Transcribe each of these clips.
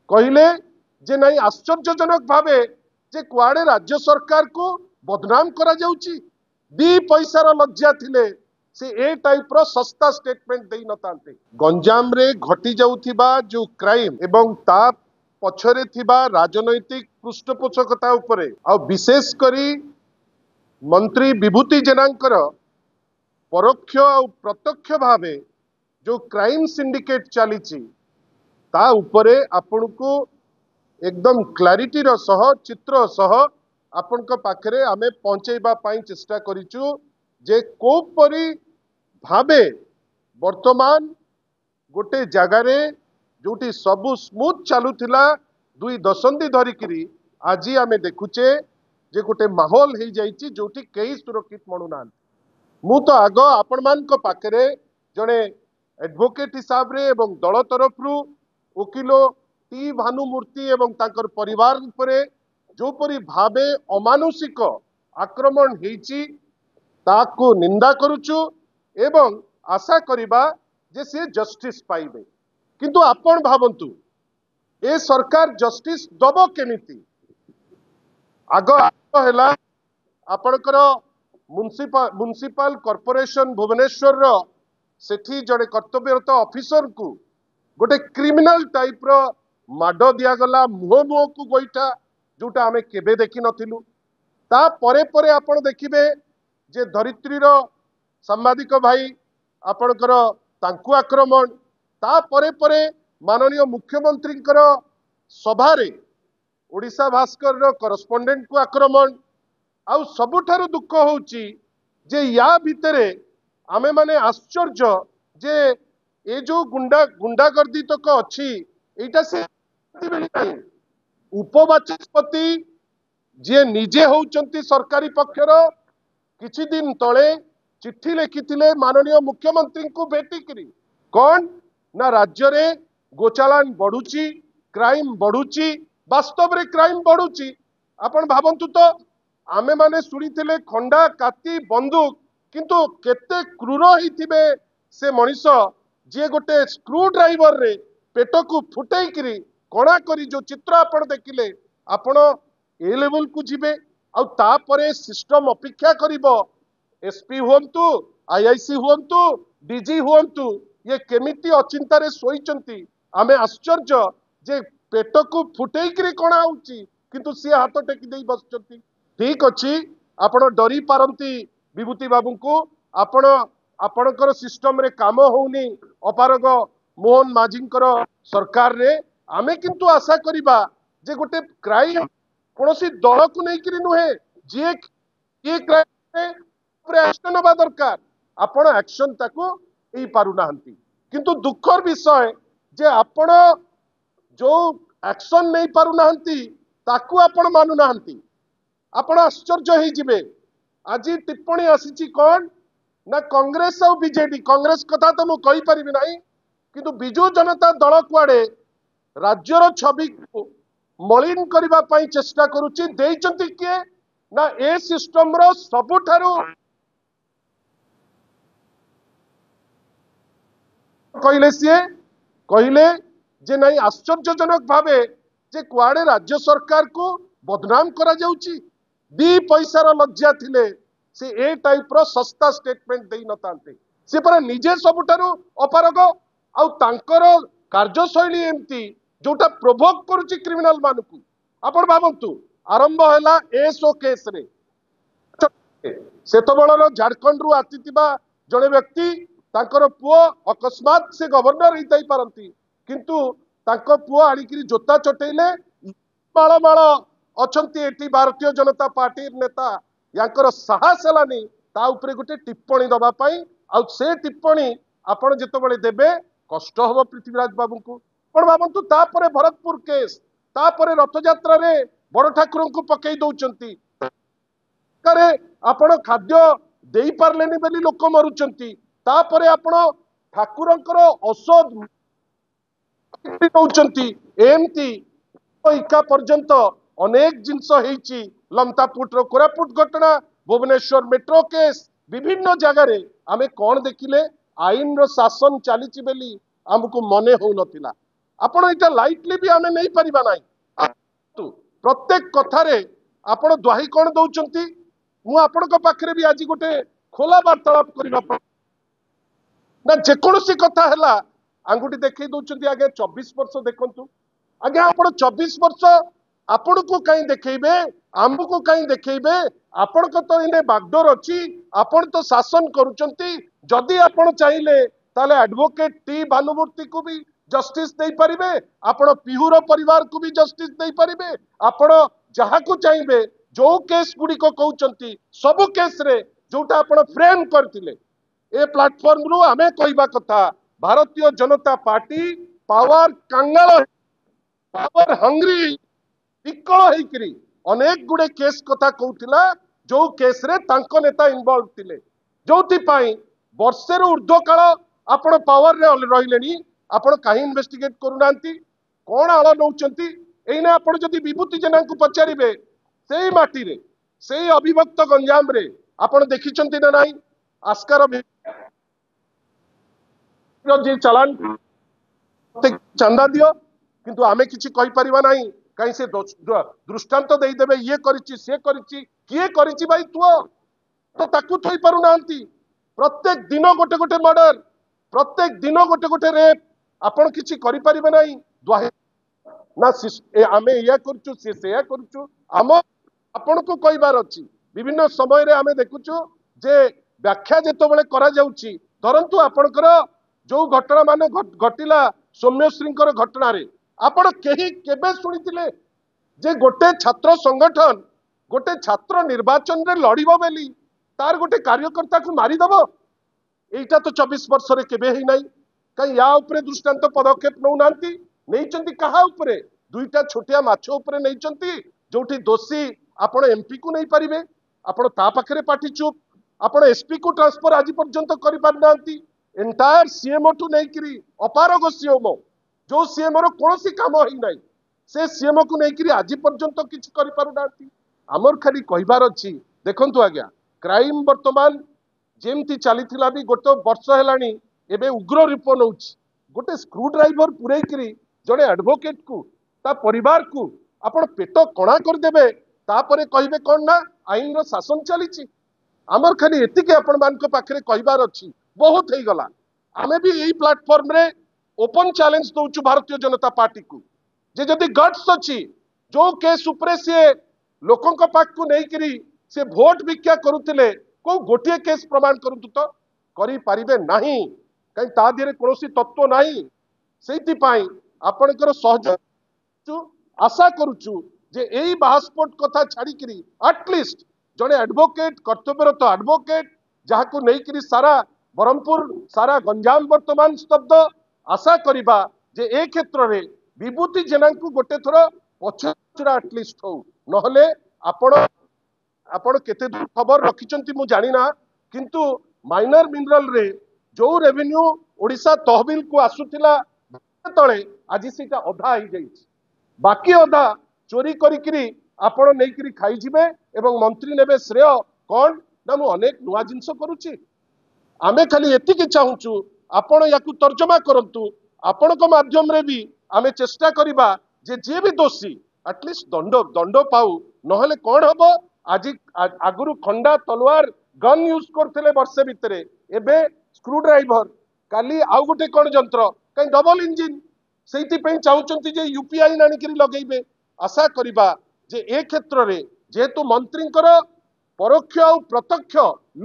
कहले जे नहीं आश्चर्यजनक भावे जे कुआड़े राज्य सरकार को बदनाम करा जाउची दी पैसार लज्जा थिले से ए टाइप रो सस्ता स्टेटमेंट देई नतांते गंजाम रे घटी जाउथिबा जो क्राइम एवं ता पछरे थिबा राजनैतिक पृष्ठपोषकता उपरे आ विशेष करी मंत्री विभूति जेनांकर परोक्ष और प्रत्यक्ष भावे जो क्राइम सिंडिकेट चली ता उपरे आपण को एकदम क्लारिटी रो सह चित्र सह आपण को पाखरे आमे पहुंचेबा पाई चेष्टा करिचु जे को परी भावे वर्तमान गोटे जगारे जोटी सबु स्मूथ चलुथिला दुई दशंधि धरिकिरी आज आमे देखुचे जे गोटे माहौल हो जाइछि जोटी कई सुरक्षित मणुना मु तो आग आपण मान को पाखरे जड़े एडवोकेट हिसाब रे एवं दल तरफ वकिल टी भानुमूर्ति एवं ताकर परिवार उपरे जो परी भावे अमानुषिक आक्रमण हेची ताको निंदा करुचु एवं आशा करिबा जे से जस्टिस पाइबे किंतु आपण भावंतु ए सरकार जस्टिस दबो केमिति आग हैला आपणकर म्युनिसिपल कॉर्पोरेशन भुवनेश्वर रो सेठी जड़े कर्तव्यरत ऑफिसर को गोटे क्रिमिनल टाइप रो माड दिगला मुह मुह को गोईठा जोटा आमे केबे देखि नथिलु ता परे परे आपण देखिबे जे धरित्री रो सांबादिक भाई आपणकर तांकु आक्रमण ता परे परे माननीय मुख्यमंत्री सभारे ओडिशा भास्कर रो करस्पोंडेंट को आक्रमण आउ सबुठारु दुख होउची जे या भितरे आमे माने आश्चर्य जे ए जो गुंडागर्दी तक अच्छी एटा से उपबाचस्पति जे निजे होउचंती सरकारी पक्षर किछि दिन तले चिट्ठी लिखिथिले माननीय मुख्यमंत्री को भेटिकरी कौन ना राज्य रे गोचालान बढ़ुची क्राइम बढ़ुची वास्तव रे क्राइम बढ़ुची आपण भावंतु तो आमे माने सुनिथिले खंडा काती बंदूक किंतु केते क्रूर हिथिबे से मनीष जे गोटे स्क्रू ड्राइवर रे पेट को फुटेई करी कणा करी जो चित्र आपण देखिले आपण ए लेवल को जिबे आ तापरे सिस्टम अपेक्षा करिवो एसपी हुंतु आईआईसी हुंतु डीजी हुंतु ये केमिति अचिंतारे सोईचंती आमे आश्चर्य जे पेट को फुटेई करी कणा होउची किंतु सी हाथ टेकी देई बसचंती ठीक अछि आपण डरी पारंती विभूति बाबू को आपण आपणकर सिस्टम रे काम होउनी अपारग मोहन माझींकर सरकार रे आमे किंतु आशा करिबा जे गोटे क्राइम कोनोसी दल को नै करी नुहे जे ये क्राइम रे एक्शन बा दरकार आपण एक्शन ताको एई पारु नाहंती किंतु दुखर विषय जे आपण जो एक्शन नै पारु नाहंती ताको आपण मानु नाहंती आपण आश्चर्य हो जिबे आज टिप्पणी आसी कौन ना कांग्रेस और बीजेडी कांग्रेस कथा तो मु कहि परिबि नाही किंतु बिजू जनता दल कुआडे राज्यर छवि को मलिन करबा पई चेष्टा करूची देइचंती के ना ए सिस्टम रो सबुठारु कहले जे नहीं आश्चर्यजनक भावे जे कुआडे राज्य सरकार को बदनाम करा जाउची दी पैसार लज्जा थिले से ए टाइप रो सस्ता स्टेटमेंट देई नतांते से पर निजे सबुठारु अपारग आउ तांकर कार्यशैली एमती जोटा प्रोभोक करूची क्रिमिनल मानकू आपण भावंतु आरंभ हैला एसओ केस रे सेतबळर झारखंड रु आतितिबा जणे व्यक्ति तांकर पुओ अकस्मात से गवर्नर हिताई पारंती किंतु तांको पुओ आनिकरी जोता चटेइले माळ माळ अछंती एठी भारतीय जनता पार्टी नेता यांकर साहस हलानी ता उपरे गोटे टिप्पणी दबा पाई आ से टिप्पणी आपण जेतबळे देबे कष्ट हबो पृथ्वीराज बाबू को पण भावंतु तापरे भरतपुर केस तापरे रथयात्रा रे बड़ ठाकुर को पकई दउचंती करे आपण खाद्य देई पारलेनी बेली लोक मरुचंती तापरे आपण ठाकुरंकर औषध दउचंती एमती इका पर्यंत अनेक जिनस होईची लमतापुट कोरापुट घटना भुवनेश्वर मेट्रो केस विभिन्न जगार आमे कौन देखिले आईन रो शासन चली बेली आमको मने हो नथिला आपण इटा लाइटली भी आमे नहीं परिबा नाही। प्रत्येक कथारे आपण द्वाही कोन दउचंती मु आपण को पाखरे भी आज गोटे खोला वार्तालाप करबा ना जेकोसी कथा हैला आंगुठी देखै दउचंती आगे 24 वर्ष देखंतु आगे आपण 24 वर्ष आपण को कहीं देखैबे आम को कहीं देखैबे आपण को तो इने बागडोर अछि आपण तो शासन करूचंती जदि आपण चाहिले ताले एडवोकेट टी भानुमूर्ति को भी जस्टिस दे परिबे आपण पिहुर परिवार को भी जस्टिस दे परिबे आपण जहा को चाहिले जो केस गुडी को कहउचंती सब केस रे जोटा आपण फ्रेम करथिले ए प्लेटफॉर्म रु आमे कहबा कथा Bharatiya Janata party power कांगाल power hungry विकल होइकरी अनेक गुडे केस कथा कहउतिला जो केस रे तांको नेता इन्वॉल्व थिले जोथि पाई वर्षे रु ऊर्ध्व काल आपण पावर रे रहिलेनी आपण काहे इन्वेस्टिगेट करूनांती कोन आळ नउचंती एइना आपण जदि विभूति जेना को पचारिबे सेही माटी रे सेही अभिभक्त गंजाम रे आपण देखिचंती ना नाही आस्कार जे चालान चंदा दियो किंतु आमे किछि कहि परिबा नाही कहीं से दृष्टांत दे देबे ये करिछि से करिछि किए करिछि भाई तो ताकू थई पारु नांती प्रत्येक दिन गोटे गोटे मर्डर प्रत्येक दिन गोटे गोटे रेप आपण किछि करि परिबे नाही द्वाही ना आमे या करछु से या करछु आम आपण को कहबार अछि विभिन्न समय रे आमे देखुछु जे व्याख्या जेतो बेले करा जाउछि धरंतु आपणकर जो घटना माने घटिला सौम्यश्रींकर घटना रे आपण केही केबे सुनिथिले जे गोटे छात्र संगठन गोटे छात्र निर्वाचन रे लड़िबो बेली तार गोटे कार्यकर्ता को मारी दबो एटा तो 24 वर्ष रे केबे ही नाही कई या ऊपर दृष्टांत पदक्षेप नौ नांती नैचंती कहा ऊपर दुईटा छोटिया माछ ऊपर नैचंती जोठी दोषी आपण एमपी को नहीं परिबे आपण ता पाखरे पाठी चुप आपण एसपी को ट्रांसफर आज पर्यंत करि पार नांती एंटायर सीएमओ टू नहीं करी अपारग सीएमओ जो सीएम रो कोनोसी काम ही नाही से सीएम को नहीं करी आज पर्यंत किछ करि पारु नांती हमर खाली कहिबार अछि देखंतु आज्ञा क्राइम वर्तमान जेमती चलीथिला भी गोटे वर्ष हेलानी एबे उग्र रूप नउछि गोटे स्क्रू ड्राइवर पुरै करी जड़े एडवोकेट को ता परिवार को आपण पेट कणा कर देबे तापरे कहिबे कोन ना आईन रो शासन चलीछि हमर खाली एतिके आपण मान को पाखरे कहिबार अछि बहुत हे गला आमे भी एही प्लेटफॉर्म रे open challenge दउछु Bharatiya Janata party को जे जदि गट्स अछि जो केस उपरे से लोकों को पाक को नहीं करी से वोट भिक्षा करुथिले को गोटिए केस प्रमाण करंतु तो करि पारिबे नाही कहीं ता दिरे कोनोसी तत्व नाही सेति पाई आपनकर सहयोग आशा करूछु जे एही बाहस्पोर्ट कथा छाड़ी करी एटलिस्ट जड़े एडवोकेट कर्तव्यरत एडवोकेट जहा को नहीं करी सारा बरहमपुर सारा गंजाम वर्तमान स्तब्ध आशा करिबा जे ए क्षेत्र रे विभूति जेना को गोटे थरो पछुरा एटलिस्ट हो नहले आपण आपण केते खबर रखिचंती मु जानि ना किंतु माइनर मिनरल रे जो रेवेन्यू ओडिसा तहबिल को आसुथिला तळे आज सेटा अधा ही जाईछि बाकी अधा चोरी करिकरी आपण नै करी खाई जिबे एवं मंत्री नेबे श्रेय कोन ना मु अनेक नुवा जिंस करूछि आमे खाली एतिके चाहूछु आपण याकू तर्जमा करंतु आपण को माध्यम रे भी आमे चेष्टा करिबा जे भी दोषी एटलिस्ट दंड पाऊ नहले कोन हबो आज आगुरु खंडा तलवार गन यूज करथिले वर्षे भितरे एबे स्क्रू ड्राइवर काली आउ गोटे कोन जंत्र कहीं डबल इंजिन सेति पे चाहूचंती जे यूपीआई नानी करी लगेबे आशा करिबा जे ए क्षेत्र रे जेतु मंत्रींकर परोक्ष और प्रत्यक्ष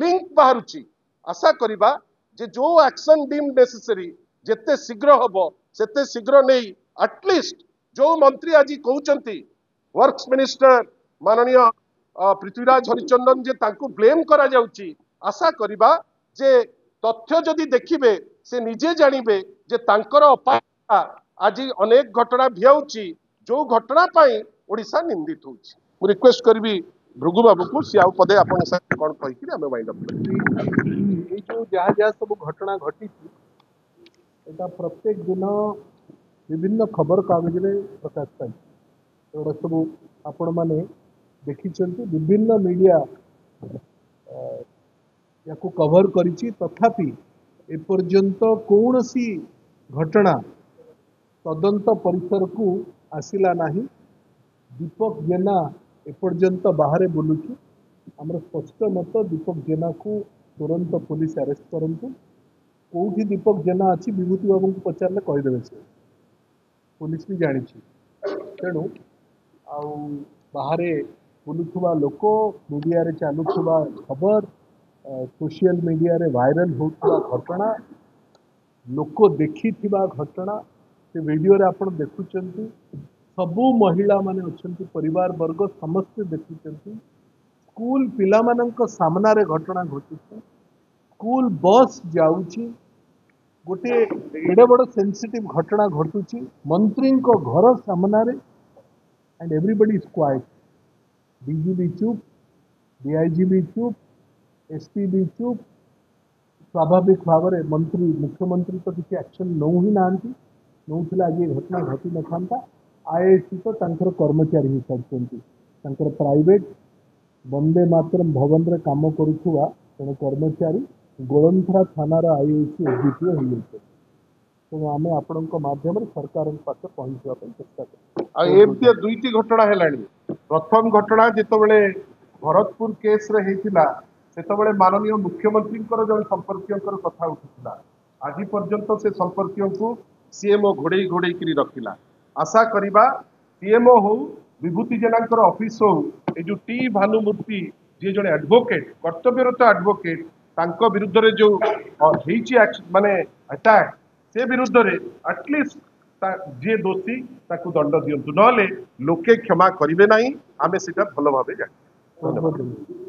लिंक बाहरुची आशा करिबा जे जो एक्शन डीम नेसेसरी जेते शीघ्र हबो सेते शीघ्र नहीं एटलिस्ट जो मंत्री आज कहउचंती वर्क्स मिनिस्टर माननीय पृथ्वीराज हरिचंदन जे तांको ब्लेम करा जाउची आशा करिबा जे तथ्य जदि देखिबे से निजे जानिबे जे तांकर अपा आज अनेक घटना भियाउची जो घटना पाई ओडिसा निंदित होउची मु रिक्वेस्ट करबी भृगु बाबू को सियाउ पदे आपन से कोन कहि कि हमें वाइंड अप करी ए जो जहाँ जहाँ सब घटना घटी एटा प्रत्येक दिन विभिन्न खबर कागज रे प्रकाश पाई एटा सब आपण माने देखिचंती विभिन्न मीडिया याको कवर करिछि तथापि ए पर्यंत कौनसी घटना तदंत परिसर को आसिला नाही। दीपक जेना एपर्यंत बाहर बुलुची। आमर स्पष्ट मत दीपक जेना को तुरंत पुलिस अरेस्ट करंतु। कोठी दीपक जेना अच्छी विभूति बाबू को पचारे कहीदेवे से पुलिस भी जानी तेणु आउ बाहर बुलुवा लोक मीडिया रे चलुवा खबर सोशल मीडिया रे वायरल होता घटना लोक देखी घटना से वीडियो रे आपण देखुचंती सबु महिला माने अछंती परिवार वर्ग समस्त देखुचंती स्कूल पिला मानक सामना रे घटना घटुची स्कूल बस जाउची गोटे एडे बड़ सेंसिटिव घटना घटुची मंत्री को घर सामना रे and everybody is quite DG भी चुप डीआईजी भी चुप एसपी भी चुप स्वाभाविक भाव में मंत्री मुख्यमंत्री तो किसी एक्शन नौ ही ना नौला आज घटना घटी न था आईआईसी तो तंकर कर्मचारी ही सारी प्राइवेट वंदे मातरम भवन रे काम करुवा तेणु कर्मचारी गोलंथरा थानार आईआईसी एसडीपीओ हो जाते तेणु आम आपण मध्यम सरकार पाखे पहुंचा चेष्टा कर दुईटी घटना है प्रथम घटना जिते भरतपुर केस रे हेतिला सेतबेले माननीय मुख्यमंत्री जन संपर्क कथा उठुला आज पर्यंत से संपर्क को सीएमओ घोड़े घोड़े रखिला आशा करिबा सीएमओ हो विभूति जेना ऑफिस हो ये जो टी भानुमूर्ति जी जड़े एडवोकेट कर्तव्यरत एडवोकेट तांको विरुद्ध रे जो माने अटैक से विरुद्ध रे एटलिस्ट जे दोषी ताकू दंड दियंतु नले लोके क्षमा करिवे नाही आमे सेटा भलो भाबे जानि। धन्यवाद।